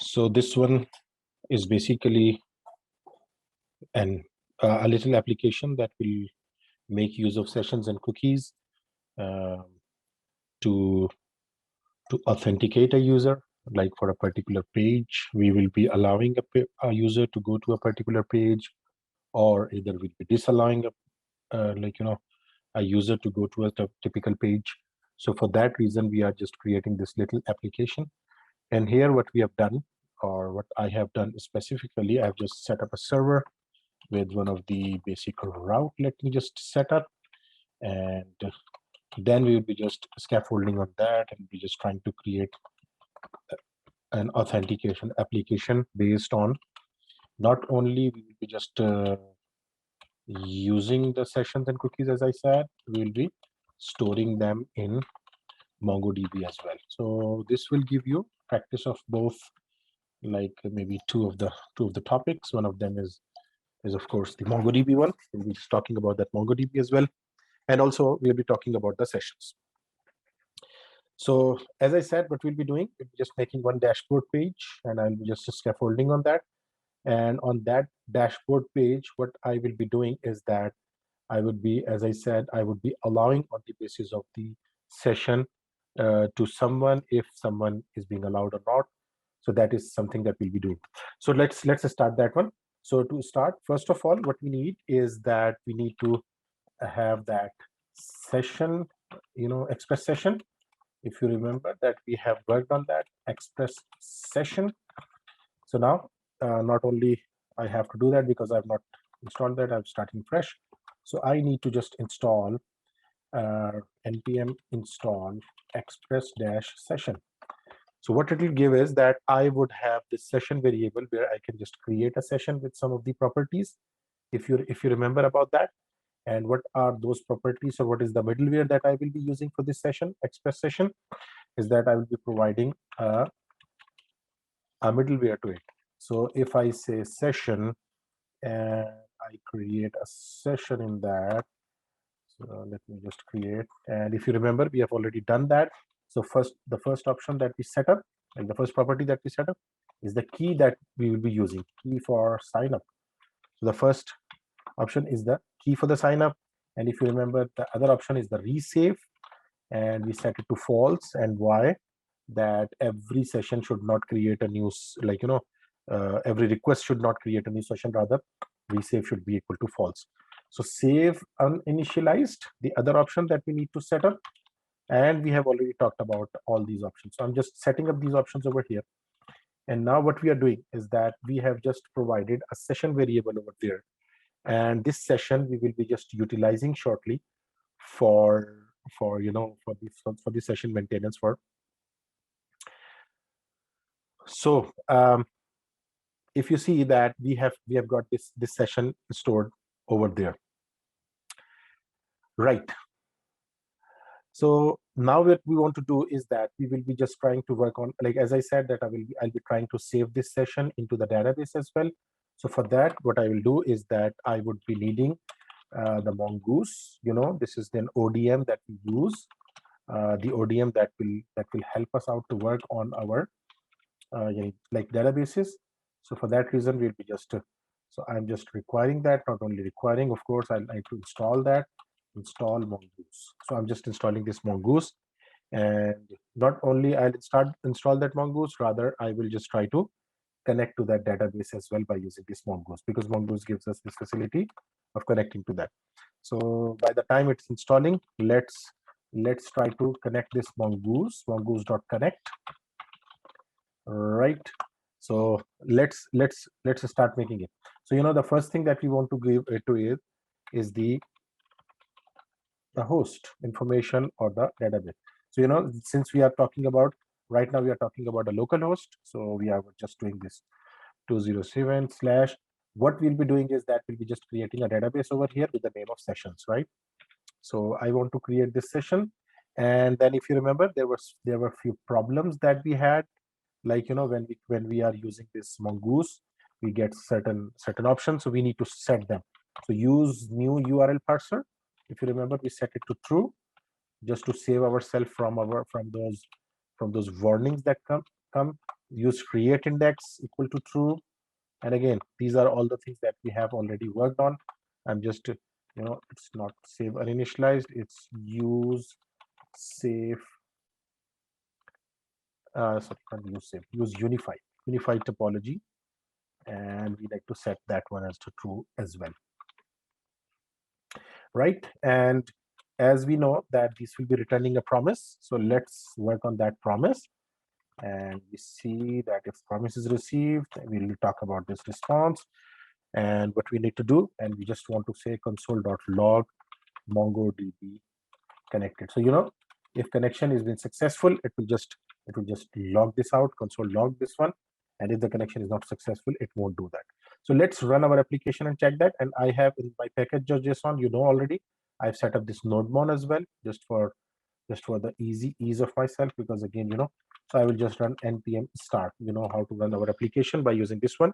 So this one is basically a little application that will make use of sessions and cookies um, to authenticate a user. Like for a particular page, we will be allowing a user to go to a particular page, or either we'll be disallowing a user to go to a typical page. So for that reason, we are just creating this little application. And here what we have done, or what I have done specifically, I've just set up a server with one of the basic route. Let me just set up, and then we will be just scaffolding on that, and be just trying to create an authentication application based on not only we will be just using the sessions and cookies, as I said, we will be storing them in MongoDB as well. So this will give you practice of both, like maybe two of the topics. One of them is of course the MongoDB one. We'll be just talking about that MongoDB as well, and also we'll be talking about the sessions. So as I said, what we'll be doing, we'll be just making one dashboard page, and I'll be just scaffolding on that. And on that dashboard page, what I will be doing is that I would be, as I said, I would be allowing on the basis of the session to someone, if someone is being allowed or not. So that is something that we'll be doing. So let's start that one. So to start, first of all, what we need is that we need to have that session, express session. If you remember that we have worked on that express session. So now, not only I have to do that because I've not installed that, I'm starting fresh. So I need to just install npm install express-session. So what it will give is that I would have this session variable where I can just create a session with some of the properties, if you remember about that. And what are those properties, or what is the middleware that I will be using for this session, express session, is that I will be providing a middleware to it. So if I say session and I create a session in that, so let me just create. And if you remember, we have already done that. So the first option that we set up, and the first property that we set up, is the key that we will be using, key for sign up. So the first option is the key for the sign up. And if you remember, the other option is the resave, and we set it to false. And why? That every session should not create a new, every request should not create a new session, rather resave should be equal to false. So save uninitialized, the other option that we need to set up. And we have already talked about all these options. So I'm just setting up these options over here. And now what we are doing is that we have just provided a session variable over there. And this session we will be just utilizing shortly for the session maintenance for. So if you see that we have got this session stored over there, right? So now what we want to do is that we will be just trying to work on, like as I said, that I'll be trying to save this session into the database as well. So for that, what I will do is that I would be needing the Mongoose. This is an ODM that we use, the ODM that will help us out to work on our databases. So for that reason, we'll be just so I'm just requiring that, not only requiring, of course, I'll need to install that, install Mongoose. So I'm just installing this Mongoose, and not only I'll install that Mongoose, rather I will just try to connect to that database as well by using this Mongoose, because Mongoose gives us this facility of connecting to that. So by the time it's installing, let's try to connect this mongoose.connect. Right. So let's start making it. So the first thing that we want to give it to is the host information or the database. So since we are talking about right now, we are talking about a local host. So we are just doing this 207 / what we'll be doing is that we'll be just creating a database over here with the name of sessions, right? So I want to create this session, and then if you remember, there were a few problems that we had. Like when we are using this Mongoose, we get certain options, so we need to set them. So use new URL parser. If you remember, we set it to true, just to save ourselves from those warnings that come. use create index equal to true. And again, these are all the things that we have already worked on. I'm just, it's not save uninitialized, it's use save, sorry, not use save, use unified topology. And we like to set that one as to true as well. Right? And as we know that this will be returning a promise. So let's work on that promise. And we see that if promise is received, we will talk about this response and what we need to do. And we just want to say console.log MongoDB connected. So, if connection has been successful, it will just log this out, console log this one. And if the connection is not successful, it won't do that. So let's run our application and check that. And I have in my package.json, already, I've set up this nodemon as well, just for the ease of myself, because again, so I will just run npm start, how to run our application by using this one.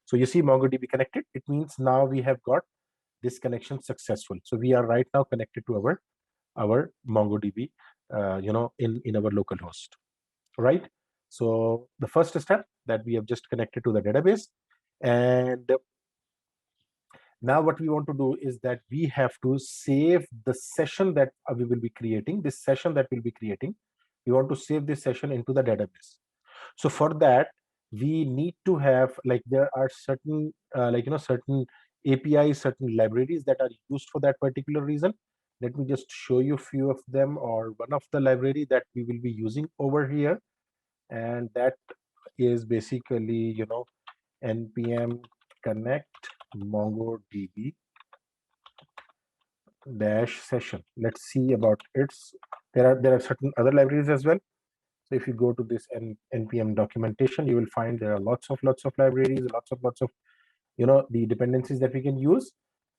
So you see MongoDB connected. It means now we have got this connection successful. So we are right now connected to our MongoDB, in our local host, right? So the first step that we have just connected to the database. And now what we want to do is that we have to save the session that we will be creating. This session that we'll be creating, we want to save this session into the database. So for that, we need to have, like, there are certain certain APIs, certain libraries that are used for that particular reason. Let me just show you a few of them, or one of the library that we will be using over here. And that is basically, npm connect MongoDB dash session. Let's see about its. There are certain other libraries as well. So if you go to this npm documentation, you will find there are lots of libraries, lots of the dependencies that we can use.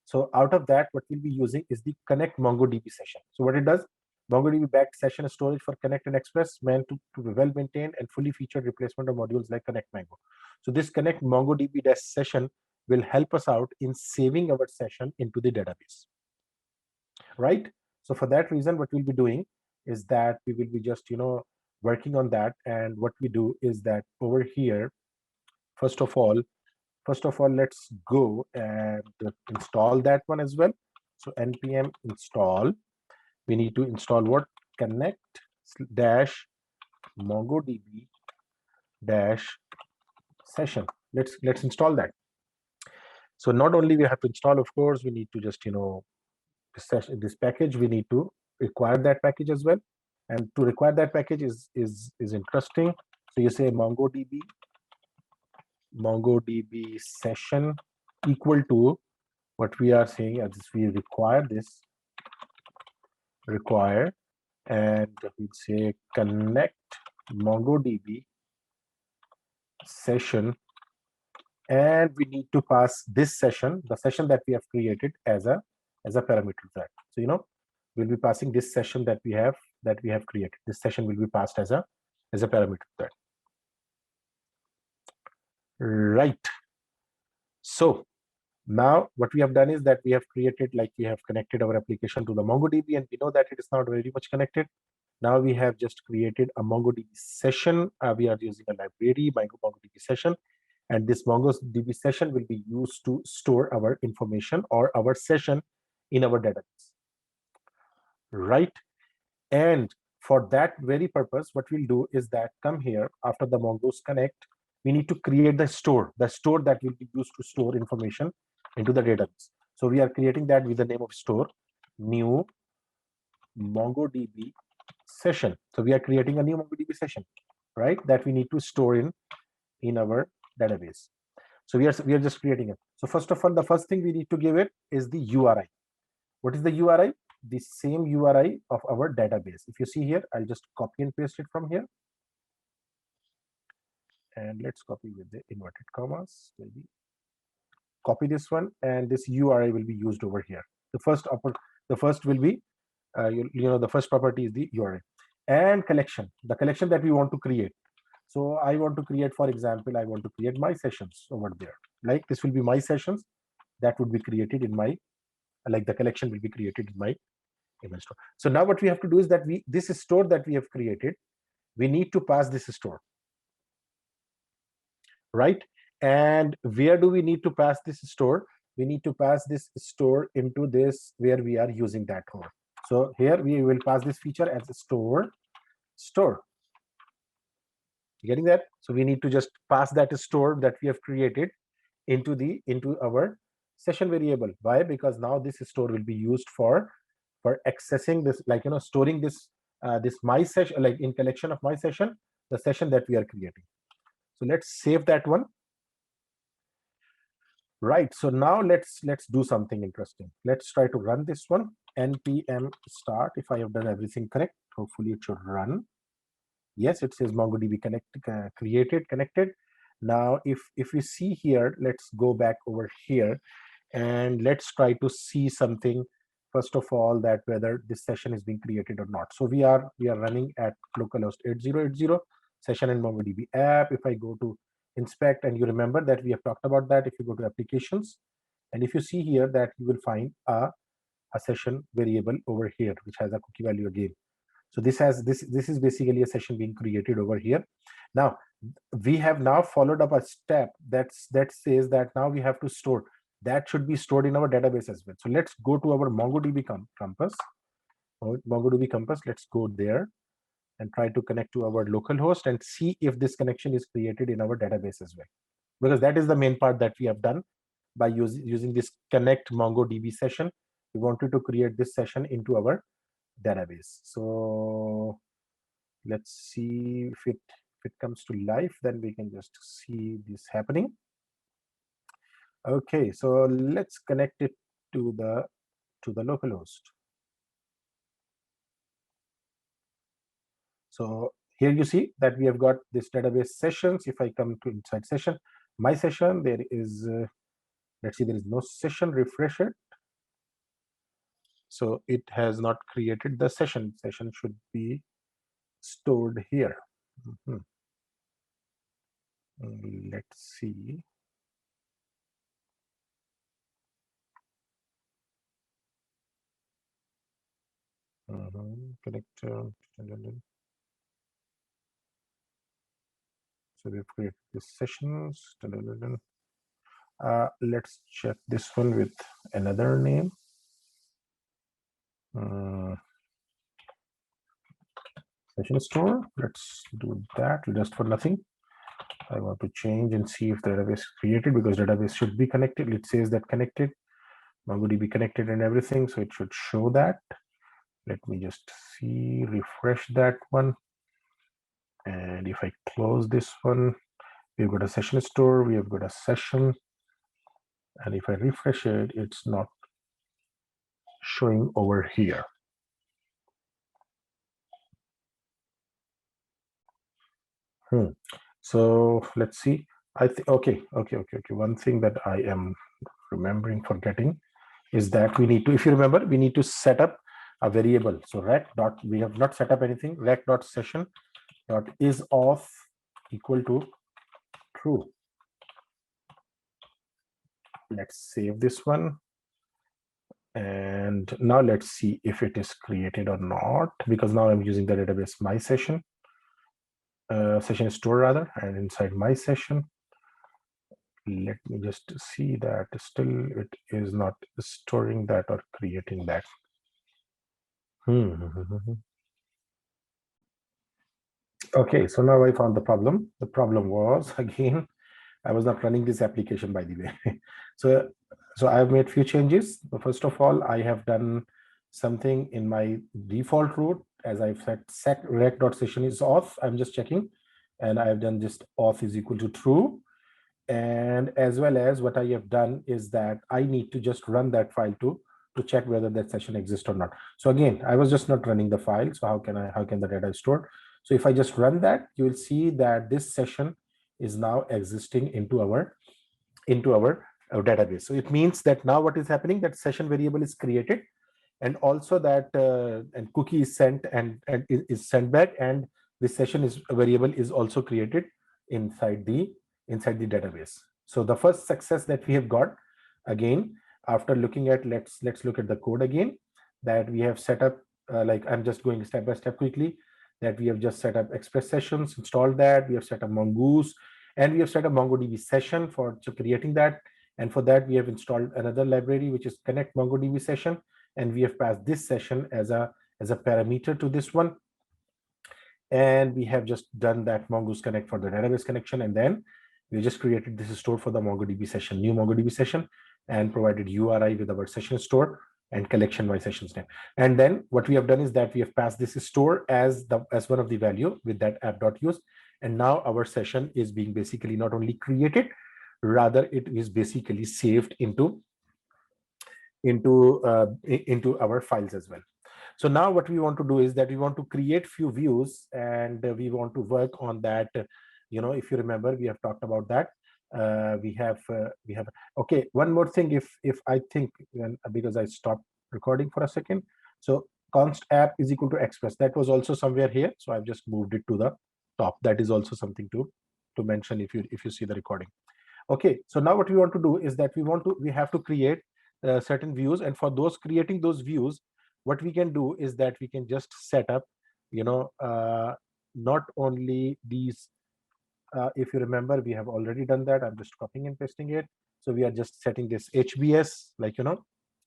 So out of that, what we'll be using is the connect MongoDB session. So what it does, MongoDB backed session storage for Connect and Express, meant to be well maintained and fully featured replacement of modules like Connect Mango. So this connect MongoDB dash session will help us out in saving our session into the database, right? So for that reason, what we'll be doing is that we will be just working on that. And what we do is that over here, first of all, let's go and install that one as well. So npm install, we need to install what? Connect dash MongoDB dash session. Let's install that. So not only we have to install, of course, we need to just this package, we need to require that package as well. And to require that package is interesting. So you say MongoDB session equal to what we are saying as we require and we say connect MongoDB session, and we need to pass this session, the session that we have created, as a parameter to that. So we'll be passing this session that we have created. This session will be passed as a parameter to that. Right. So now what we have done is that we have created, like, we have connected our application to the MongoDB, and we know that it is not very much connected. Now we have just created a MongoDB session. We are using a library, MongoDB session, and this MongoDB session will be used to store our information or our session in our database, right? And for that very purpose, what we'll do is that come here after the Mongo's connect, we need to create the store that will be used to store information into the database. So we are creating that with the name of store, new MongoDB session. So we are creating a new MongoDB session, right? That we need to store in our database. So we are just creating it. So first of all, the first thing we need to give it is the URI. What is the URI? The same URI of our database. If you see here, I'll just copy and paste it from here. And let's copy with the inverted commas, maybe. Copy this one, and this URI will be used over here. The first will be, the first property is the URI. And collection, the collection that we want to create. So I want to create, for example, I want to create my sessions over there. Like, this will be my sessions that would be created in my, like, the collection will be created in my image store. So now what we have to do is that this store that we have created, we need to pass this store. right? And where do we need to pass this store? We need to pass this store into this where we are using that store. So here we will pass this feature as a store. Getting that? So we need to just pass that store that we have created into our session variable. Why? Because now this store will be used for accessing this, like, storing this this my session, like in collection of my session, the session that we are creating. So let's save that one. Right, so now let's do something interesting. Let's try to run this one. npm start. If I have done everything correct, hopefully it should run. Yes, it says MongoDB connected. Now if we see here, let's go back over here and let's try to see something. First of all, that whether this session is being created or not. So we are running at localhost 8080 session in MongoDB app. If I go to inspect, and you remember that we have talked about that, if you go to applications, and if you see here, that you will find a session variable over here which has a cookie value again. So this is basically a session being created over here. Now we have now followed up a step that says that now we have to store. That should be stored in our database as well. So let's go to our MongoDB Compass. MongoDB Compass, let's go there and try to connect to our local host and see if this connection is created in our database as well. Because that is the main part that we have done by using this connect MongoDB session. We wanted to create this session into our database. So let's see if it comes to life, then we can just see this happening. Okay, so let's connect it to the localhost. So here you see that we have got this database sessions. If I come to inside session, my session, there is let's see, there is no session. Refresh it. So it has not created the session. Session should be stored here. Let's see. Connector. So we've created the sessions. Let's check this one with another name. Session store. Let's do that just for nothing. I want to change and see if the database is created, because database should be connected. It says that connected, MongoDB connected and everything. So it should show that. Let me just see, refresh that one. And if I close this one, we've got a session store, we have got a session. And if I refresh it, it's not showing over here. So let's see. I think okay. One thing that I am forgetting is that we need to, if you remember, we need to set up a variable. So we have not set up anything. Rec.session is off equal to true. Let's save this one. And now let's see if it is created or not, because now I'm using the database my session, session store rather, and inside my session, let me just see that still it is not storing that or creating that. Okay, so now I found the problem. The problem was, again, I was not running this application, by the way. So I've made few changes. First of all, I have done something in my default route. As I've said, set rec.session is off. I'm just checking, and I've done just off is equal to true. And as well as what I have done is that I need to just run that file to check whether that session exists or not. So again, I was just not running the file. So how can the data store? So if I just run that, you will see that this session is now existing into our database. So it means that now what is happening, that session variable is created, and also that and cookie is sent and is sent back, and this session variable is also created inside the database. So the first success that we have got, again, after looking at, let's look at the code again, that we have set up, like I'm just going step by step quickly, that we have just set up Express sessions, installed that, we have set up Mongoose, And we have set a MongoDB session for creating that. And for that, we have installed another library, which is connect MongoDB session. And we have passed this session as a parameter to this one. And we have just done that Mongoose Connect for the database connection. And then we just created this store for the MongoDB session, new MongoDB session, and provided URI with our session store and collection by sessions name. And then what we have done is that we have passed this store as one of the value with that app.use. And now our session is being basically not only created, rather it is basically saved into our files as well. So now what we want to do is that we want to create few views, and we want to work on that. If you remember, we have talked about that. We have okay, one more thing, if I think, because I stopped recording for a second. So const app is equal to express, that was also somewhere here, so I've just moved it to the top. That is also something to mention if you see the recording. Okay, so now what we want to do is that we have to create certain views, and for creating those views, what we can do is that we can just set up, not only these. If you remember, we have already done that. I'm just copying and pasting it. So we are just setting this HBS, like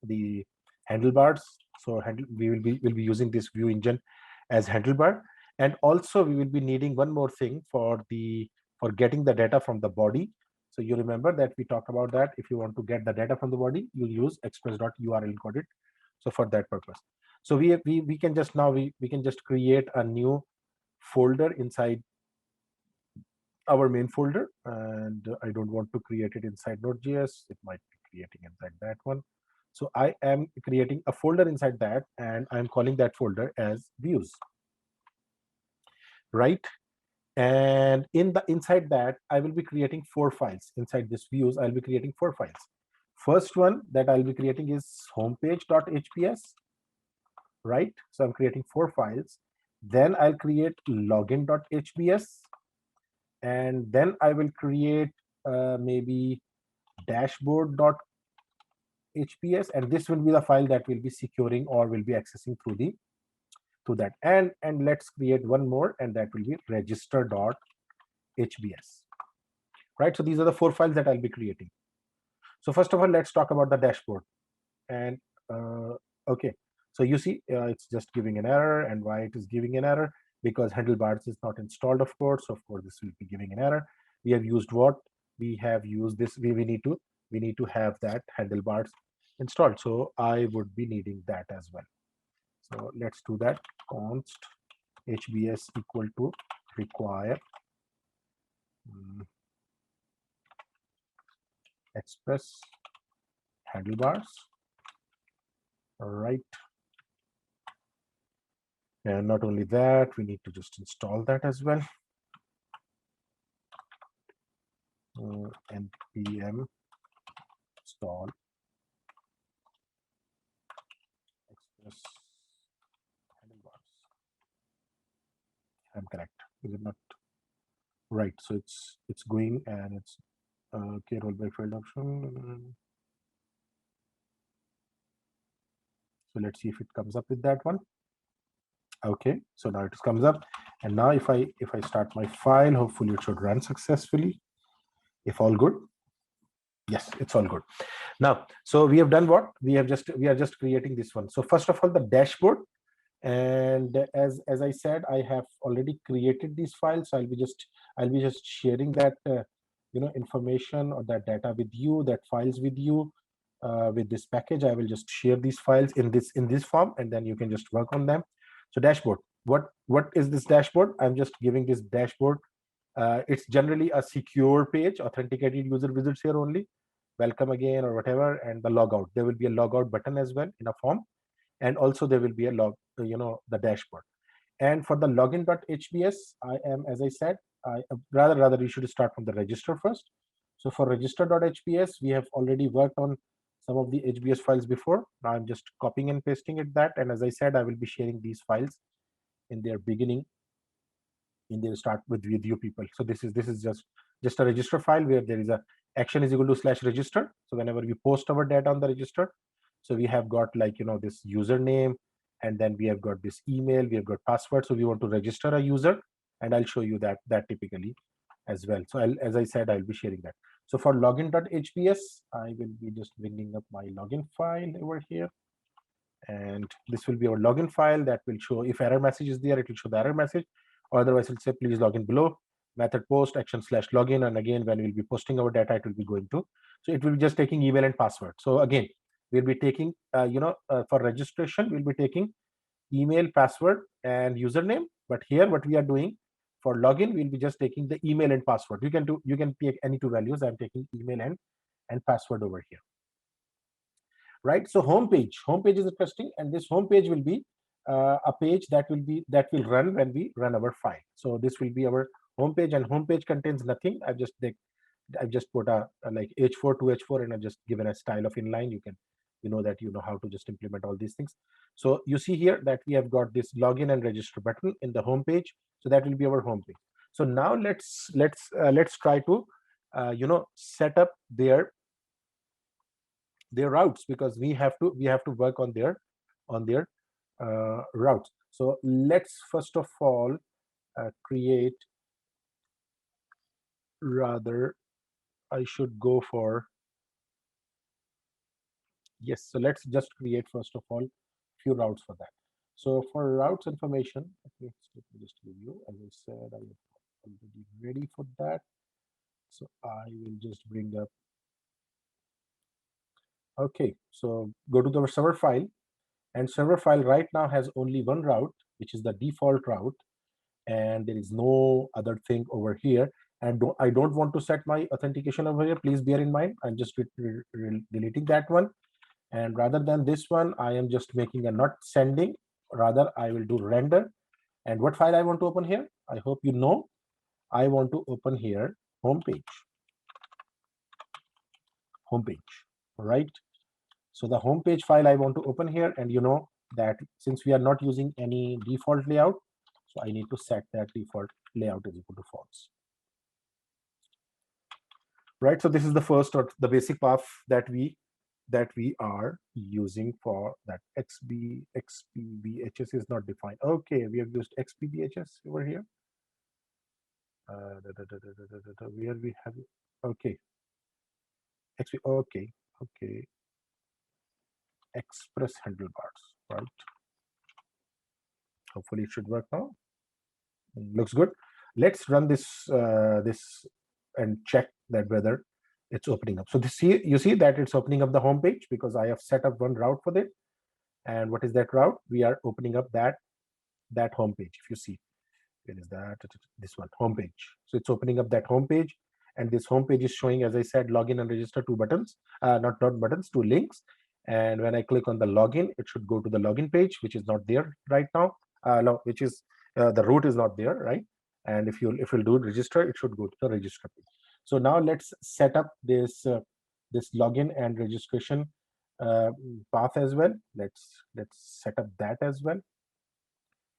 the handlebars. So we'll be using this view engine as handlebar, and also we will be needing one more thing for getting the data from the body. So you remember that we talked about that. If you want to get the data from the body, you'll use express.url encoded. So for that purpose, so we can just now we can just create a new folder inside our main folder, and I don't want to create it inside Node.js. It might be creating inside that one. So I am creating a folder inside that, and I'm calling that folder as views, right? And inside that, I will be creating 4 files. Inside this views, I'll be creating 4 files. First one that I'll be creating is homepage.hps, right? So I'm creating 4 files. Then I'll create login.hps, and then I will create maybe dashboard.hps, and this will be the file that will be securing or will be accessing through that. And let's create one more, and that will be register.hps, right? So these are the 4 files that I'll be creating. So first of all, let's talk about the dashboard. And okay, so you see it's just giving an error. And why it is giving an error? Because handlebars is not installed, of course. So of course this will be giving an error. We have used what? We have used this. We need to have that handlebars installed. So I would be needing that as well. So let's do that. Const hbs equal to require express handlebars. All right. And not only that, we need to just install that as well. npm install express handlebars. I'm correct. Is it not? Right. So it's going, and it's okay, rollback failed option. So let's see if it comes up with that one. Okay, so now it comes up, and now if I start my file, hopefully it should run successfully. If all good, yes, it's all good. Now, so we have done what? We are just creating this one. So first of all, the dashboard, and as I said, I have already created these files. So I'll be just sharing that information or that data with you, that files with you. With this package, I will just share these files in this form, and then you can just work on them. So dashboard, what is this dashboard? I'm just giving this dashboard. It's generally a secure page, authenticated user visits here only, welcome again or whatever, and the logout. There will be a logout button as well in a form, and also there will be a the dashboard. And for the login.hbs, I am, as I said, rather you should start from the register first. So for register.hbs, we have already worked on some of the HBS files before. Now I'm just copying and pasting it that. And as I said, I will be sharing these files in their beginning, in their start with you people. So this is just a register file where there is a action is equal to /register. So whenever we post our data on the register, so we have got like this username, and then we have got this email, we have got password. So we want to register a user, and I'll show you that typically as well. So as I said, I'll be sharing that. So for login.hps, I will be just bringing up my login file over here. And this will be our login file that will show if error message is there, it will show the error message. Or otherwise, it'll say please login below, method post action / login. And again, when we'll be posting our data, it will be going to. So it will be just taking email and password. So again, we'll be taking, for registration, we'll be taking email, password, and username. But here, what we are doing for login, we'll be just taking the email and password. You can take any two values. I'm taking email and password over here. Right. So homepage is interesting, and this homepage will be a page that will run when we run our file. So this will be our homepage, and homepage contains nothing. I've just put a like h4 to h4, and I've just given a style of inline. You know that you know how to just implement all these things. So you see here that we have got this login and register button in the homepage. So that will be our homepage. So now let's try to set up their routes, because we have to work on their routes. So let's first of all create, rather I should go for, yes, so let's just create first of all few routes for that. So for routes information, let me just give you, as I said, I am already ready for that. So I will just bring up, okay, so go to the server file, and server file right now has only one route, which is the default route, and there is no other thing over here. And I don't want to set my authentication over here. Please bear in mind, I'm just deleting that one. And rather than this one, I am just making a not sending, rather I will do render. And what file I want to open here? I hope you know, I want to open here homepage, right? So the homepage file I want to open here, and you know that since we are not using any default layout, so I need to set that default layout is equal to false. Right, so this is the first, or the basic path that we are using for that. XPBHS is not defined. Okay, we have used XPBHS over here. Where we have it. Okay, okay, express handlebars, right? Hopefully it should work now. Looks good. Let's run this and check that whether it's opening up. So you see that it's opening up the home page because I have set up one route for it. And what is that route? We are opening up that home page. If you see, where is that? This one, home page. So it's opening up that home page, and this home page is showing, as I said, login and register, two buttons, not buttons, two links. And when I click on the login, it should go to the login page, which is not there right now. No, which is the root is not there, right? And if you'll do register, it should go to the register page. So now let's set up this this login and registration path as well. Let's set up that as well.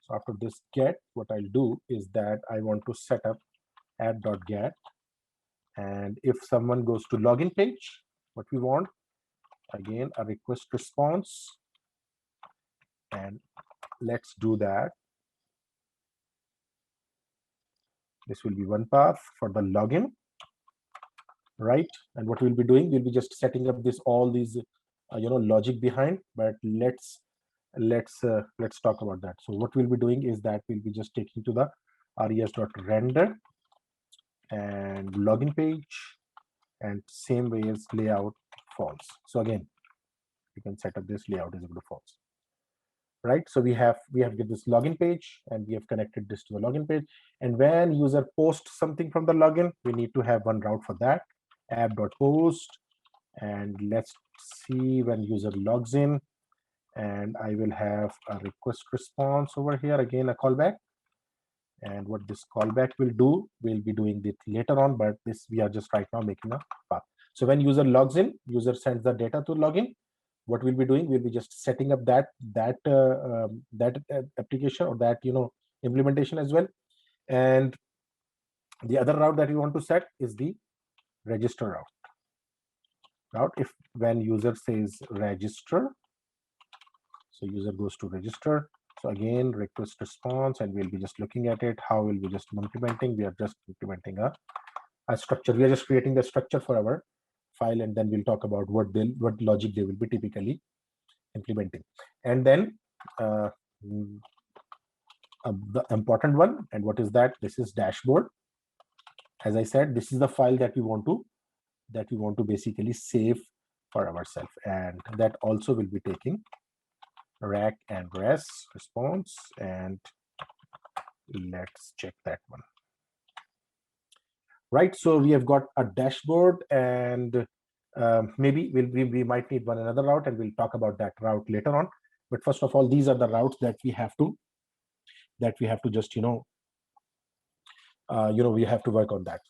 So after this get, what I'll do is that I want to set up app.get, and if someone goes to login page, what we want, again, a request response, and let's do that. This will be one path for the login, right? And what we'll be doing, we'll be just setting up all these logic behind, but let's talk about that. So what we'll be doing is that we'll be just taking to the res.render and login page, and same way as layout false. So again, you can set up this layout is equal to false, right? So we have this login page, and we have connected this to the login page. And when user posts something from the login, we need to have one route for that, app.post. And let's see when user logs in, and I will have a request response over here, again a callback. And what this callback will do, we'll be doing it later on, but this we are just right now making a path. So when user logs in, user sends the data to login. What we'll be doing, we'll be just setting up that application, or that implementation as well. And the other route that we want to set is the register route. If when user says register, so user goes to register, So again, request response, and we'll be just looking at it. How will we just implementing? We are just implementing a structure. We are just creating the structure for our file, and then we'll talk about what logic they will be typically implementing. And then the important one, and what is that? This is dashboard. As I said, this is the file that we want to basically save for ourselves, and that also will be taking rack and res response, and let's check that one. Right, so we have got a dashboard, and maybe we might need another route, and we'll talk about that route later on. But first of all, these are the routes that we have to just we have to work on that.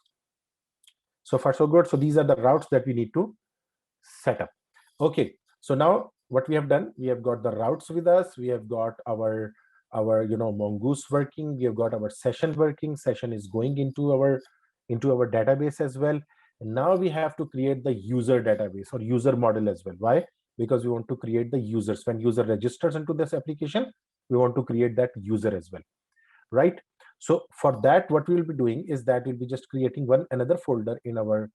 So far so good. So these are the routes that we need to set up. Okay, so now what we have done, we have got the routes with us, we have got our mongoose working, we have got our session working. Session is going into our database as well. And now we have to create the user database or user model as well. Why? Because we want to create the users. When user registers into this application, we want to create that user as well, right? So for that, what we will be doing is that we'll be just creating another folder in our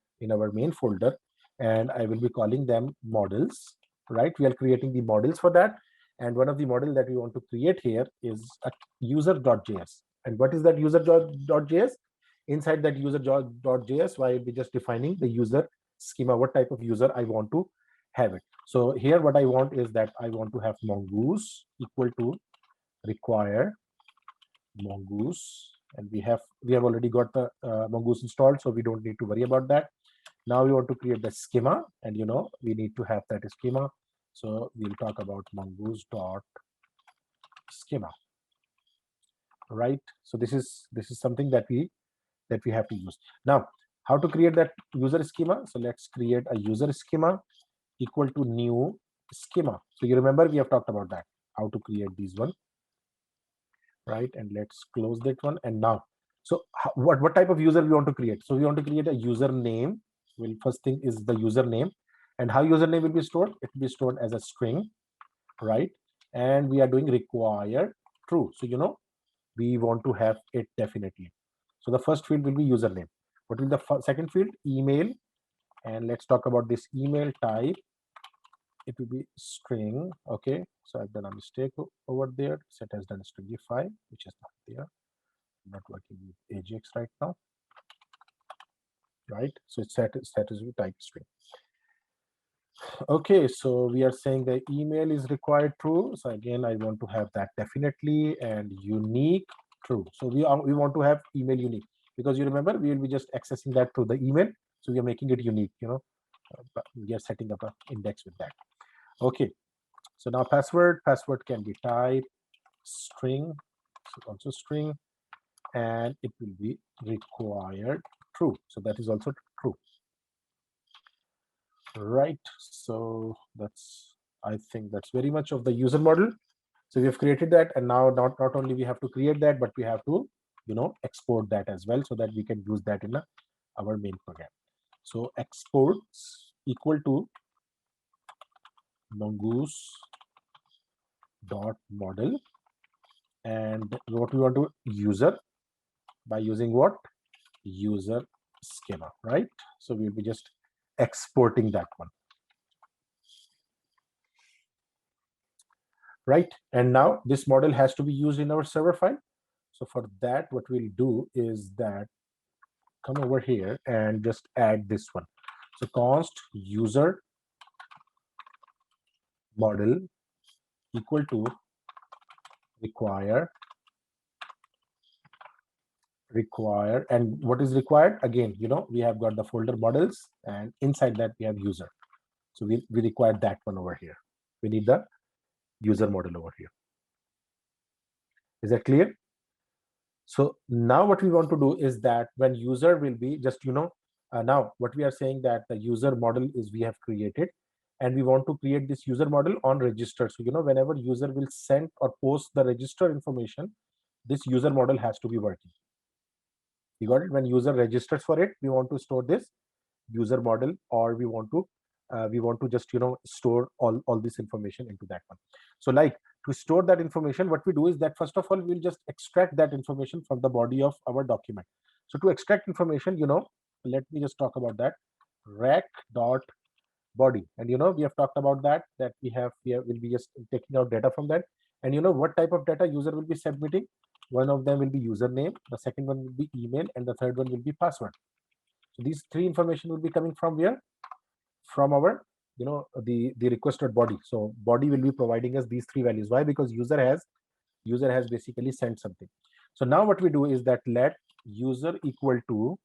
main folder, and I will be calling them models, right? We are creating the models for that, and one of the model that we want to create here is a user.js. And what is that user.js? Inside that user.js, I will be just defining the user schema, what type of user I want to have it. So here what I want is that I want to have mongoose equal to require mongoose, and we have already got the mongoose installed, so we don't need to worry about that. Now we want to create the schema, and we need to have that schema, so we'll talk about mongoose dot schema, right? So this is something that we have to use. Now how to create that user schema? So let's create a user schema equal to new schema. So you remember we have talked about that, how to create these one, right? And let's close that one. And now, so what type of user we want to create? So we want to create a username. Well, first thing is the username, and how username will be stored? It will be stored as a string, right? And we are doing require true. So we want to have it definitely. So the first field will be username. What will the second field? Email. And let's talk about this email type. It will be string. Okay, so I've done a mistake over there. Set has done stringify, which is not there. I'm not working with AJAX right now, right? So it's set is type string. Okay, so we are saying the email is required true. So again, I want to have that definitely, and unique true. So we want to have email unique, because you remember we will be just accessing that through the email. So we are making it unique. We are setting up an index with that. Okay, so now password can be type string, so also string, and it will be required true. So that is also true, right? So I think that's very much of the user model. So we have created that, and now not only we have to create that, but we have to export that as well, so that we can use that in our main program. So exports equal to mongoose dot model, and what we want to user by using what? User schema, right? So we'll be just exporting that one, right? And now this model has to be used in our server file. So for that, what we'll do is that come over here and just add this one. So const user model equal to require, and what is required? Again, we have got the folder models, and inside that we have user. So we require that one over here. We need the user model over here. Is that clear? So now what we want to do is that when user will be just, now what we are saying that the user model is we have created, and we want to create this user model on register. So, whenever user will send or post the register information, this user model has to be working. You got it? When user registers for it, we want to store this user model, or we want to just store all this information into that one. So like to store that information, what we do is that first of all, we'll just extract that information from the body of our document. So to extract information, let me just talk about that. Rec dot body, and we have talked about that we'll be just taking out data from that, and what type of data user will be submitting. One of them will be username, the second one will be email, and the third one will be password. So these three information will be coming from where? From our the requested body. So body will be providing us these three values. Why? Because user has basically sent something. So now what we do is that let user equal to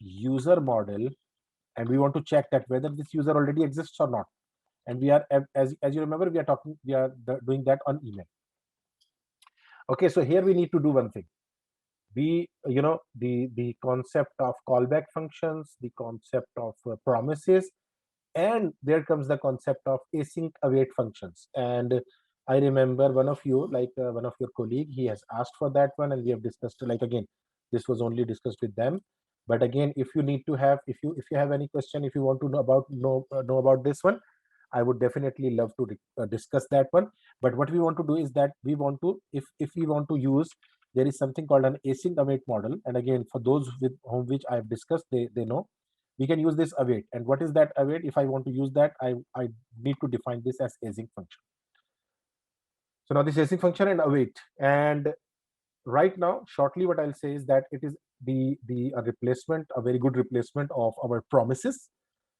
user model, and we want to check that whether this user already exists or not. And we are, as you remember, we are doing that on email. Okay, so here we need to do one thing. We the concept of callback functions, the concept of promises, and there comes the concept of async await functions. And I remember one of you, like one of your colleague, he has asked for that one, and we have discussed, like, again, this was only discussed with them. But again, if you need to have, if you have any question, if you want to know about this one, I would definitely love to discuss that one. But what we want to do is that we want to, if we want to use, there is something called an async await model. And again, for those with whom which I have discussed, they know we can use this await. And what is that await? If I want to use that, I need to define this as async function. So now this async function and await, and right now, shortly, what I'll say is that it is a replacement, a very good replacement of our promises.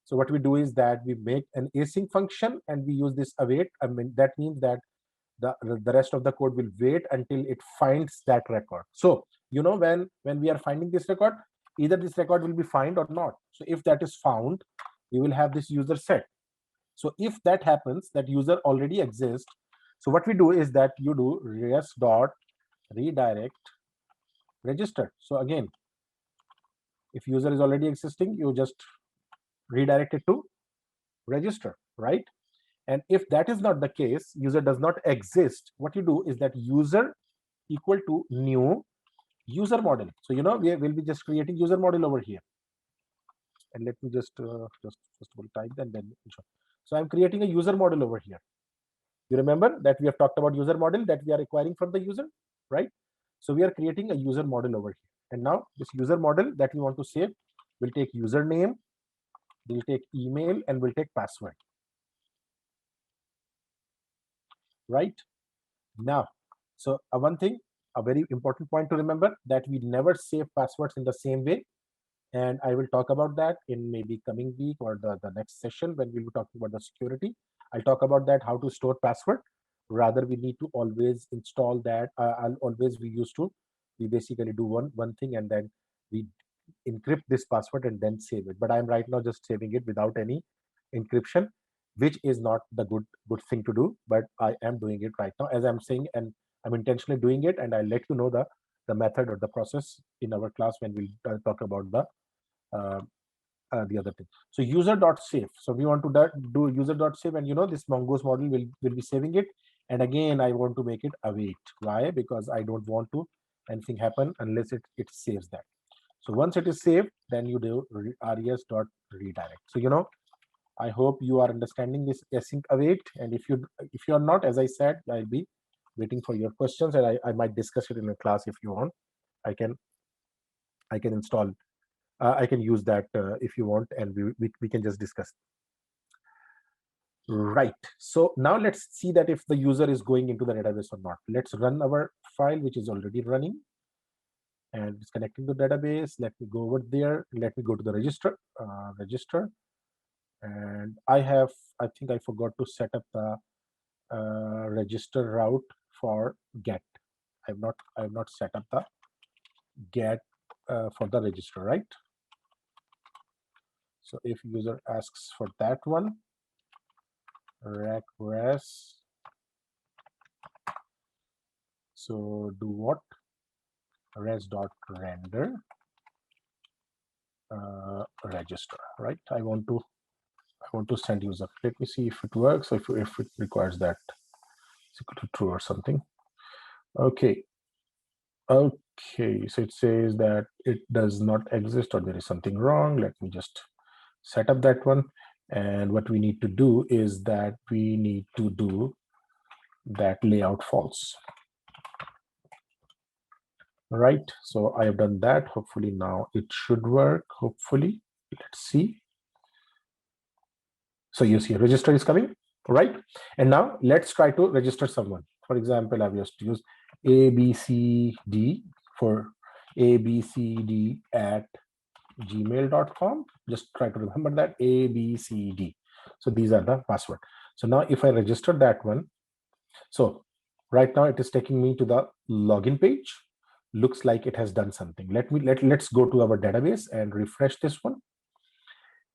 So what we do is that we make an async function and we use this await. I mean, that means that the rest of the code will wait until it finds that record. So when we are finding this record, either this record will be found or not. So if that is found, we will have this user set. So if that happens, that user already exists. So what we do is that you do res dot redirect register. So again, if user is already existing, you just redirect it to register, right? And if that is not the case, user does not exist, what you do is that user equal to new user model. So we will be just creating user model over here. And let me just first of all type that, then show. So I'm creating a user model over here. You remember that we have talked about user model that we are acquiring from the user, right? So we are creating a user model over here. And now this user model that we want to save will take username, will take email, and will take password. Right? Now, so one thing, a very important point to remember, that we never save passwords in the same way. And I will talk about that in maybe coming week or the next session when we will be talking about the security. I'll talk about that, how to store password. Rather, we need to always install that. We basically do one thing, and then we encrypt this password and then save it. But I'm right now just saving it without any encryption, which is not the good thing to do. But I am doing it right now, as I'm saying, and I'm intentionally doing it. And I'll let you know the method or the process in our class when we talk about the other thing. So user.save. So we want to do user.save, and this mongoose model will be saving it. And again, I want to make it await. Why? Because I don't want to anything happen unless it saves that. So once it is saved, then you do res.redirect. So I hope you are understanding this async await. And if you are not, as I said, I'll be waiting for your questions, and I might discuss it in a class if you want. I can install. I can use that if you want, and we can just discuss. Right. So now let's see that if the user is going into the database or not. Let's run our file, which is already running, and it's connecting to the database. Let me go over there. Let me go to the register. And I think I forgot to set up the register route for get. I have not set up the get for the register, right? So if user asks for that one, rec res. So do what? Res dot render register, right? I want to send user. Let me see if it works, if it requires that. It's equal to true or something. Okay. Okay, so it says that it does not exist or there is something wrong. Let me just set up that one. And what we need to do is that we need to do that layout false. Right, so I have done that. Hopefully now it should work. Hopefully, let's see. So you see register is coming, right? And now let's try to register someone. For example, I've just used ABCD for ABCD at gmail.com. Just try to remember that ABCD. So these are the password. So now if I register that one, so right now it is taking me to the login page. Looks like it has done something. Let's go to our database and refresh this one.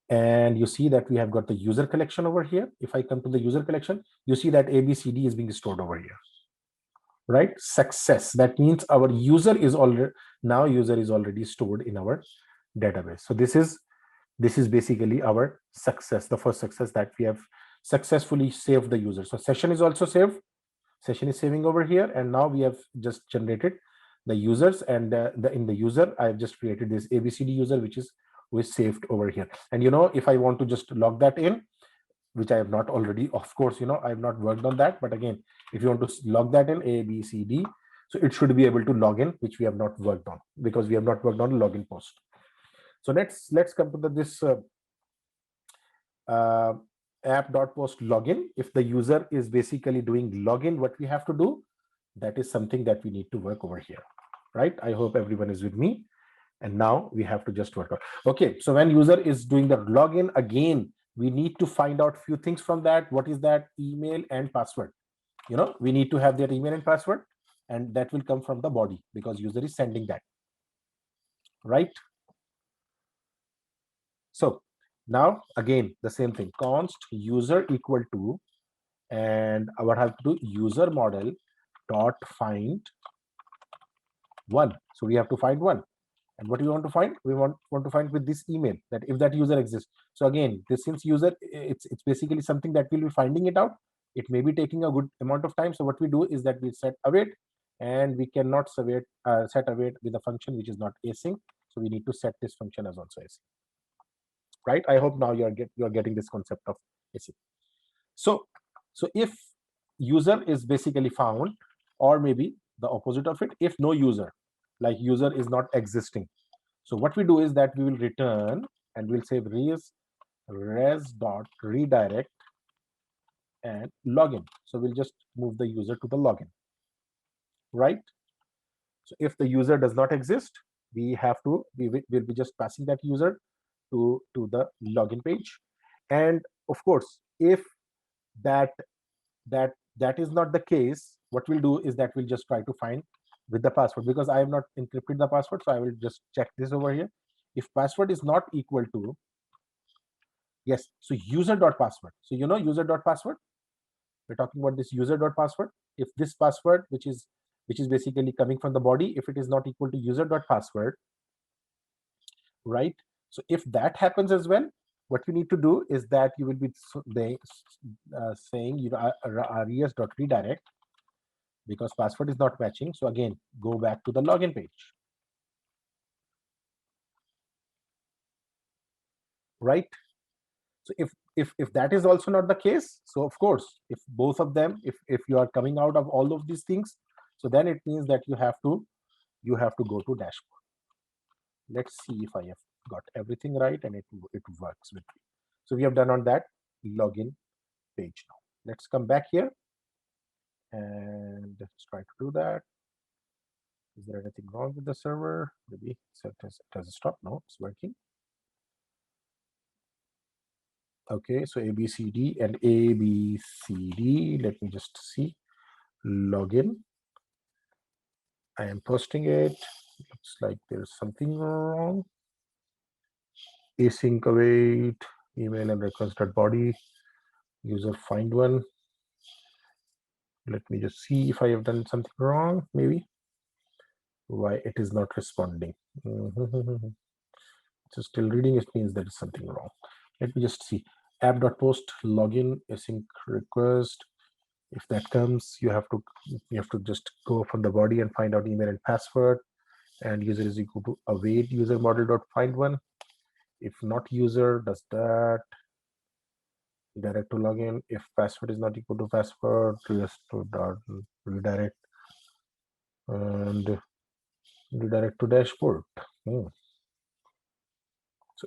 And you see that we have got the user collection over here. If I come to the user collection, you see that ABCD is being stored over here, right? Success. That means our user is already stored in our database. So this is basically our success, the first success, that we have successfully saved the user. So session is also saved. Session is saving over here, and now we have just generated the users, and in the user I've just created this ABCD user, which is saved over here. And if I want to just log that in, which I have not already, of course, I have not worked on that, but again, if you want to log that in ABCD, so it should be able to log in, which we have not worked on because we have not worked on login post. So let's come to this app.post login. If the user is basically doing login, what we have to do, that is something that we need to work over here, right? I hope everyone is with me. And now we have to just work out. Okay, so when user is doing the login, again, we need to find out few things from that. What is that? Email and password. We need to have their email and password, and that will come from the body because user is sending that, right? So now again, the same thing, const user equal to, and what I have to do, user model dot find one. So we have to find one. And what do we want to find? We want to find with this email, that if that user exists. So again, since user, it's basically something that we'll be finding it out. It may be taking a good amount of time. So what we do is that we set await, and we cannot set await with a function which is not async. So we need to set this function as also async. Right? I hope now you're getting this concept of async. So if user is basically found, or maybe the opposite of it, if no user, like user is not existing. So what we do is that we will return, and we'll say res dot redirect and login. So we'll just move the user to the login, right? So if the user does not exist, we will be just passing that user to the login page. And of course, if that is not the case, what we'll do is that we'll just try to find with the password, because I have not encrypted the password. So I will just check this over here. If password is not equal to, yes, so user.password. So user.password, we're talking about this user.password. If this password, which is basically coming from the body, if it is not equal to user.password, right? So if that happens as well, what you need to do is that you will be saying res.redirect, because password is not matching. So again, go back to the login page, right? So if that is also not the case, so of course, if both of them, if you are coming out of all of these things, so then it means that you have to go to dashboard. Let's see if I have got everything right and it works with me. So we have done on that login page. Now let's come back here and let's try to do that. Is there anything wrong with the server? Maybe it has stopped. No, it's working. Okay, so ABCD and ABCD. Let me just see. Login. I am posting it. Looks like there's something wrong. Async await, email and request.body, user find one. Let me just see if I have done something wrong, maybe. Why it is not responding. So still reading, it means there is something wrong. Let me just see. App.post login async request. If that comes, you have to just go from the body and find out email and password, and user is equal to await user model dot find one. If not user does that, Direct to login. If password is not equal to password, just to redirect and redirect to dashboard. So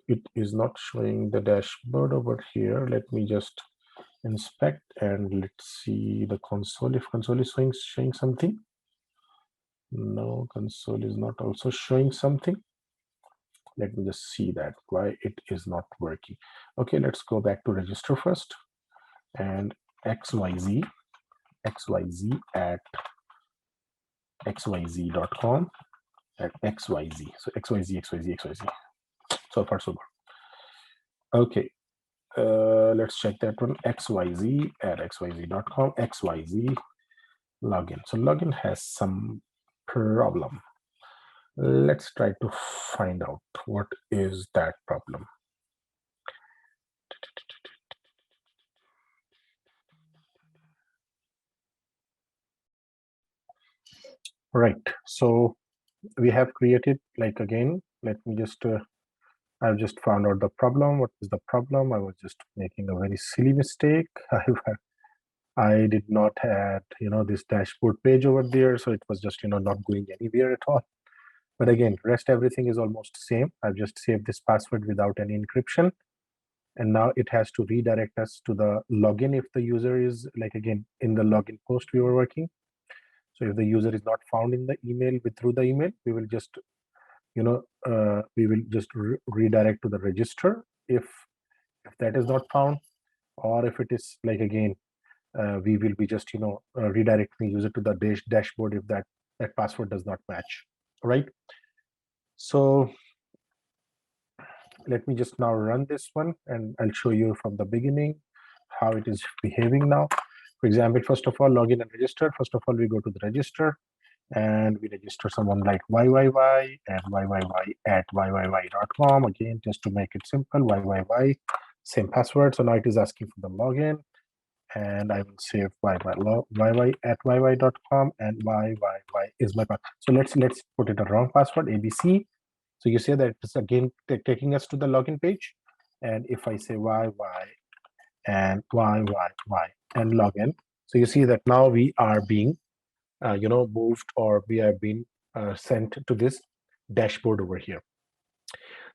it is not showing the dashboard over here. Let me just inspect and let's see the console. If console is showing something. No, console is not also showing something. Let me just see that why it is not working. Okay, let's go back to register first and xyz at xyz.com at xyz. So xyz. So far so good. Okay, let's check that one. xyz at xyz.com, xyz login. So login has some problem. Let's try to find out what is that problem. Right, so we have created, like, again, let me just I've just found out the problem. What is the problem? I was just making a very silly mistake. I did not have, this dashboard page over there, so it was just, not going anywhere at all. But again, rest everything is almost same. I've just saved this password without any encryption. And now it has to redirect us to the login if the user is, like, again, in the login post we were working. So if the user is not found in the email through the email, we will just, redirect to the register if that is not found, or if it is, like, again, we will be just, redirecting the user to the dashboard if that password does not match. Right. So let me just now run this one and I'll show you from the beginning how it is behaving now. For example, first of all, login and register. First of all, we go to the register and we register someone like YYY and YYY at YYY.com. Again, just to make it simple, YYY, same password. So now it is asking for the login and I will save YY at YY.com and YYY is my password. So let's put it a wrong password, ABC. So you say that it's again taking us to the login page. And if I say YY and YYY and login, so you see that now we are being, moved, or we are being sent to this dashboard over here.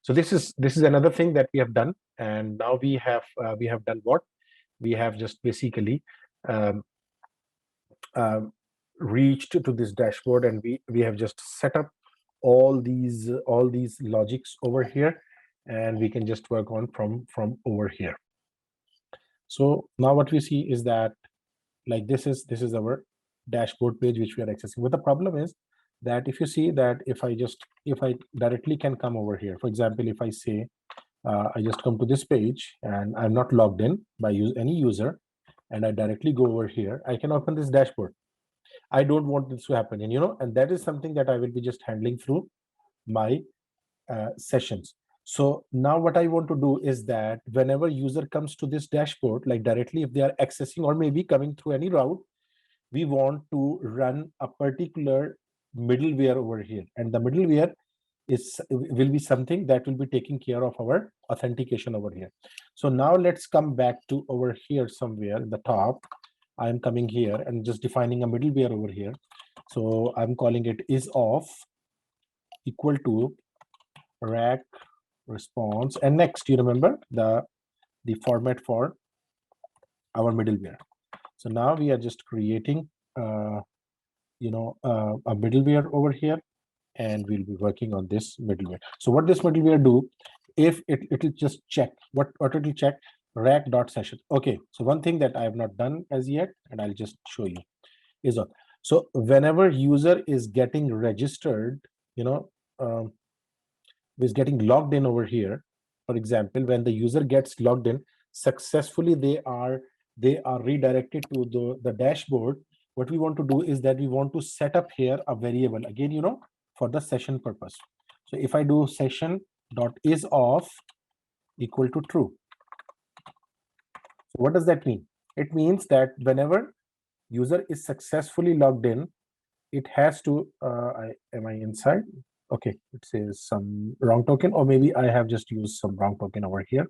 So this is another thing that we have done. And now we have done what? We have just basically reached to this dashboard, and we have just set up all these logics over here, and we can just work on from over here. So now what we see is that, like, this is our dashboard page which we are accessing. But the problem is that if you see that if I directly can come over here, for example, if I say I just come to this page and I'm not logged in by any user, and I directly go over here, I can open this dashboard. I don't want this to happen, and that is something that I will be just handling through my sessions. So now what I want to do is that whenever user comes to this dashboard, like directly, if they are accessing or maybe coming through any route, we want to run a particular middleware over here, and the middleware will be something that will be taking care of our authentication over here. So now let's come back to over here somewhere in the top. I'm coming here and just defining a middleware over here. So I'm calling it is of equal to rack response, and next, you remember the format for our middleware. So now we are just creating a middleware over here, and we'll be working on this middleware. So what this middleware do, if it'll just check what it'll check, rack.session. Okay, so one thing that I have not done as yet, and I'll just show you, is on. So whenever user is getting registered, is getting logged in over here, for example, when the user gets logged in successfully, they are redirected to the dashboard. What we want to do is that we want to set up here a variable again, for the session purpose. So if I do session dot is of equal to true. So what does that mean? It means that whenever user is successfully logged in, it has to am I inside? Okay, it says some wrong token, or maybe I have just used some wrong token over here.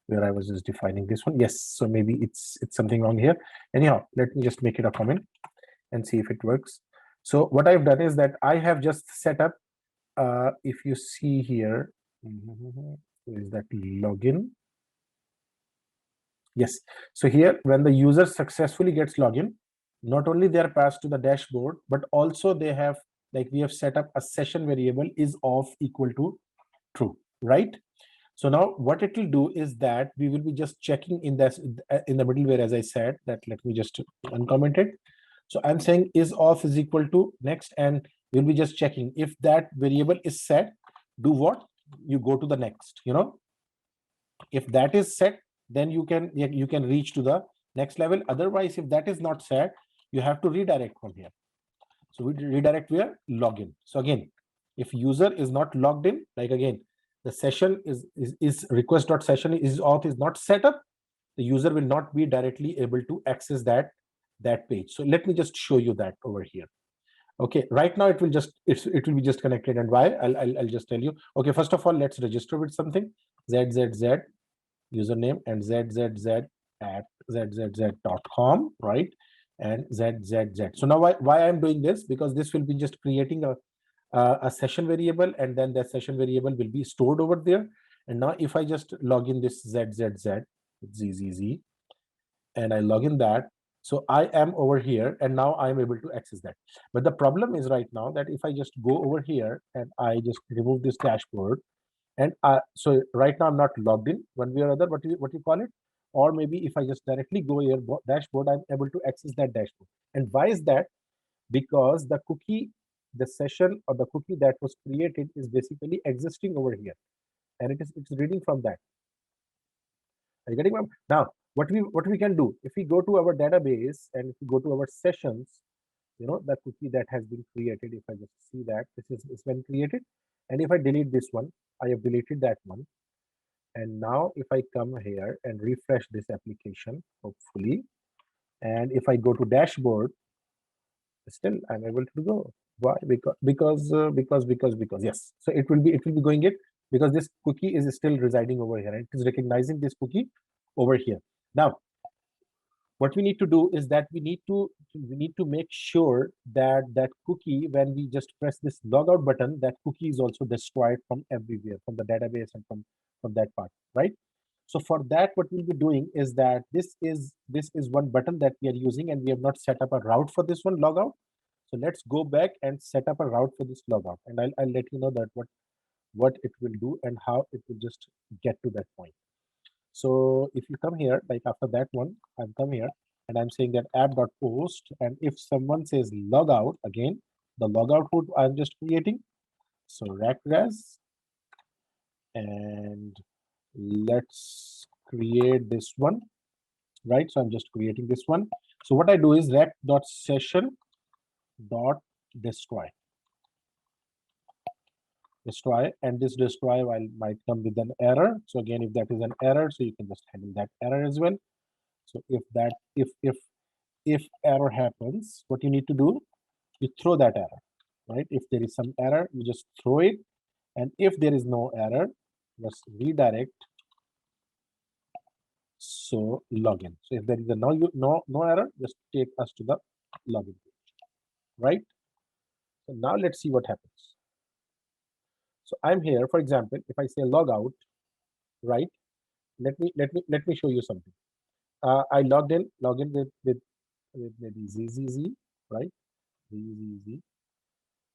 where I was just defining this one. Yes, so maybe it's something wrong here. Anyhow, let me just make it a comment and see if it works. So what I've done is that I have just set up, if you see here, where is that login? Yes, so here when the user successfully gets login, not only they are passed to the dashboard, but also they have, like we have set up a session variable is of equal to true, right? So now what it will do is that we will be just checking in this in the middleware, as I said, that let me just uncomment it. So I'm saying is of is equal to next, and we'll be just checking if that variable is set, do what? You go to the next, if that is set, then you can reach to the next level. Otherwise, if that is not set, you have to redirect from here. So we redirect where? Login. So again, if user is not logged in, like again, the session is request.session is auth is not set up, the user will not be directly able to access that page. So let me just show you that over here. Okay, right now it will be just connected, and why? I'll just tell you. Okay, first of all, let's register with something. ZZZ username and ZZZ at zzz.com, right? And ZZZ. So now why I'm doing this? Because this will be just creating a session variable, and then that session variable will be stored over there. And now if I just log in this ZZZ, ZZZ, and I log in that, so I am over here, and now I'm able to access that. But the problem is right now that if I just go over here and I just remove this dashboard, and so right now I'm not logged in one way or other, what you call it, or maybe if I just directly go here dashboard, I'm able to access that dashboard. And why is that? Because the cookie, the session or the cookie that was created is basically existing over here, and it's reading from that. Are you getting me? Now what we can do, if we go to our database and if we go to our sessions, the cookie that has been created, if I just see that this is when created, and if I delete this one, I have deleted that one. And now if I come here and refresh this application, hopefully, and if I go to dashboard, still I'm able to go. Why? Because yes. So it will be going it, because this cookie is still residing over here, and it is recognizing this cookie over here. Now what we need to do is that we need to make sure that that cookie, when we just press this logout button, that cookie is also destroyed from everywhere, from the database and from that part, right? So for that, what we'll be doing is that this is one button that we are using, and we have not set up a route for this one logout. So let's go back and set up a route for this logout, and I'll let you know that what it will do and how it will just get to that point. So if you come here, like after that one, I've come here and I'm saying that app.post, and if someone says logout, again, the logout code I'm just creating. So racres, and let's create this one, right? So I'm just creating this one. So what I do is rec.session.destroy. Destroy, and this destroy might come with an error. So again, if that is an error, so you can just handle that error as well. So if error happens, what you need to do, you throw that error, right? If there is some error, you just throw it, and if there is no error, just redirect. So login. So if there is a no error, just take us to the login page, right? So now let's see what happens. So I'm here, for example, if I say logout, right? Let me show you something. I log in with maybe ZZZ, right? ZZZ.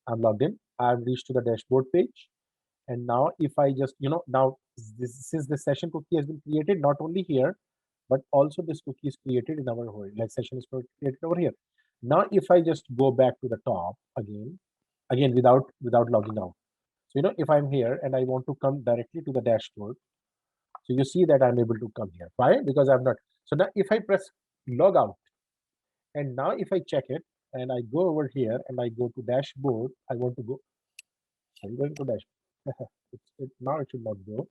I'm logged in. I've reached to the dashboard page. And now if I just, now since the session cookie has been created, not only here, but also this cookie is created in our whole, like session is created over here. Now, if I just go back to the top again without logging out. So, if I'm here and I want to come directly to the dashboard, so you see that I'm able to come here. Why? Because I'm not. So now if I press log out, and now if I check it and I go over here and I go to dashboard, I want to go. I'm going to dashboard. Now it should not go,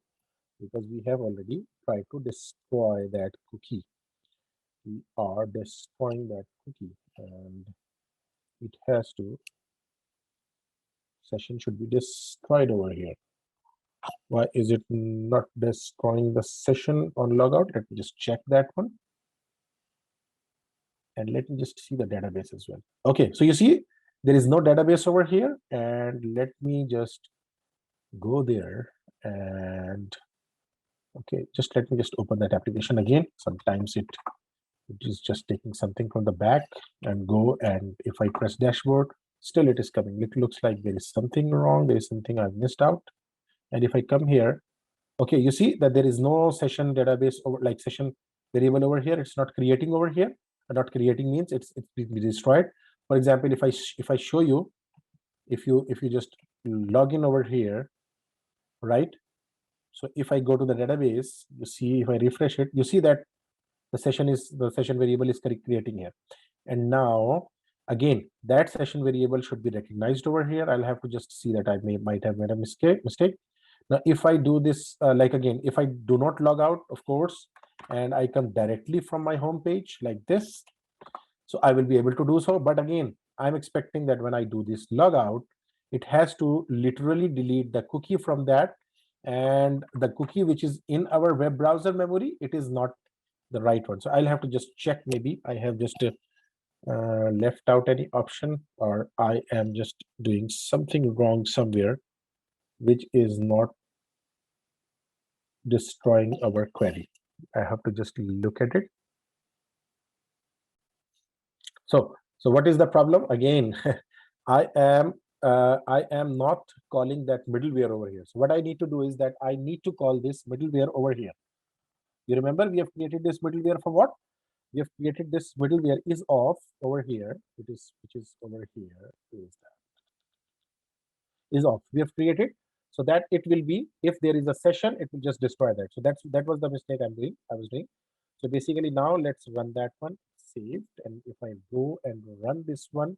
because we have already tried to destroy that cookie. We are destroying that cookie, and it has to, session should be destroyed over here. Why is it not destroying the session on logout? Let me just check that one. And let me just see the database as well. Okay, so you see there is no database over here. And let me just go there and okay, just let me just open that application again. Sometimes it is just taking something from the back and go, and if I press dashboard, still it is coming. It looks like there is something wrong. There is something I've missed out. And if I come here, okay, you see that there is no session database over like session variable over here. It's not creating over here. Not creating means it's been destroyed. For example, if I show you, if you just log in over here, right? So if I go to the database, you see, if I refresh it, you see that the session variable is creating here. And now again, that session variable should be recognized over here. I'll have to just see that I might have made a mistake. Now if I do this, like again, if I do not log out, of course, and I come directly from my home page like this, so I will be able to do so. But again, I'm expecting that when I do this logout, it has to literally delete the cookie from that, and the cookie which is in our web browser memory, it is not the right one. So I'll have to just check. Maybe I have just left out any option, or I am just doing something wrong somewhere, which is not destroying our query. I have to just look at it. So what is the problem? Again, I am not calling that middleware over here. So what I need to do is that I need to call this middleware over here. You remember we have created this middleware for what? We have created this middleware is off over here. Which is over here. Is that is off. We have created so that it will be, if there is a session, it will just destroy that. So that was the mistake I was doing. So basically now let's run that one, saved, and if I go and run this one,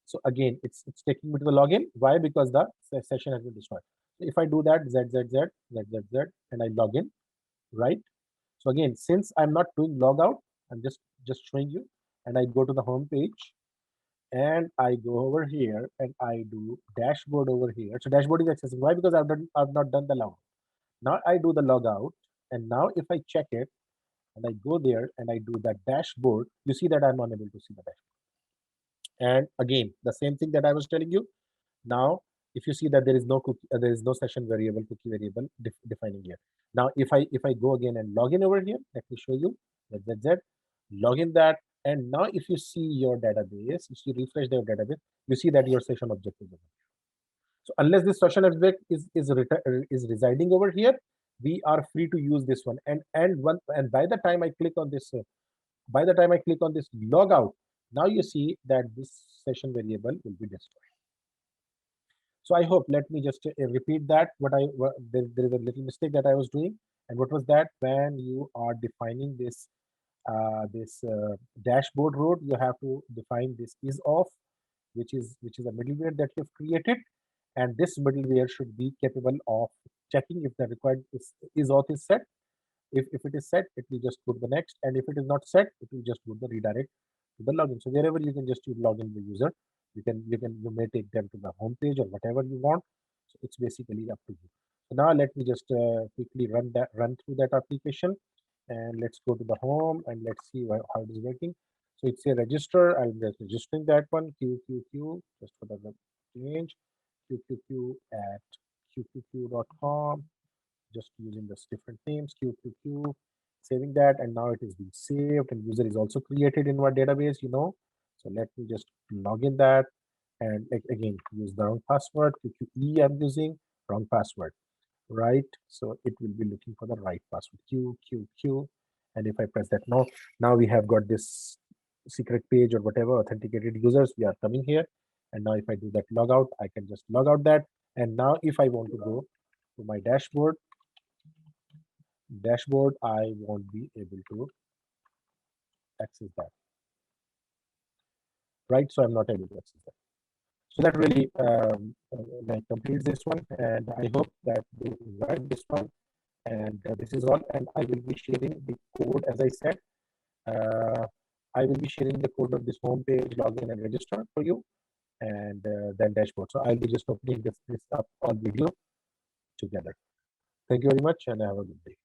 so again it's taking me to the login. Why? Because the session has been destroyed. So if I do that zzz and I log in, right? So again, since I'm not doing logout, I'm just showing you, and I go to the home page, and I go over here and I do dashboard over here. So dashboard is accessible. Why? Because I've not done the logout. Now I do the logout, and now if I check it and I go there and I do that dashboard, you see that I'm unable to see the dashboard. And again, the same thing that I was telling you. Now, if you see that there is no cookie, there is no session variable, cookie variable defining here. Now, if I go again and log in over here, let me show you that log in that, and now if you see your database, if you refresh your database, you see that your session object is over. So unless this session object is residing over here, we are free to use this one. And by the time I click on this, logout, now you see that this session variable will be destroyed. So I hope, let me just repeat that. There is a little mistake that I was doing. And what was that? When you are defining this dashboard road, you have to define this is off, which is a middleware that you've created. And this middleware should be capable of checking if the required is auth is set. If it is set, it will just go to the next. And if it is not set, it will just go to the redirect to the login. So wherever you can just log in the user, you may take them to the home page or whatever you want. So it's basically up to you. So now let me just quickly run through that application, and let's go to the home and let's see how it is working. So it's a register. I'm just registering that one, QQQ, just for the change, QQQ at QQQ.com, just using this different names, QQQ, saving that, and now it is being saved, and user is also created in our database, So let me just log in that, and again, use the wrong password, QQE I'm using, wrong password, right? So it will be looking for the right password, QQQ, and if I press that, now we have got this secret page or whatever, authenticated users, we are coming here, and now if I do that logout, I can just log out that, and now if I want to go to my dashboard, I won't be able to access that, right? So I'm not able to access that. So that really like completes this one, and I hope that you enjoyed this one. And this is all, and I will be sharing the code, as I said. I will be sharing the code of this home page, login and register for you, and then dashboard. So I'll be just opening this up on video. together. Thank you very much and have a good day.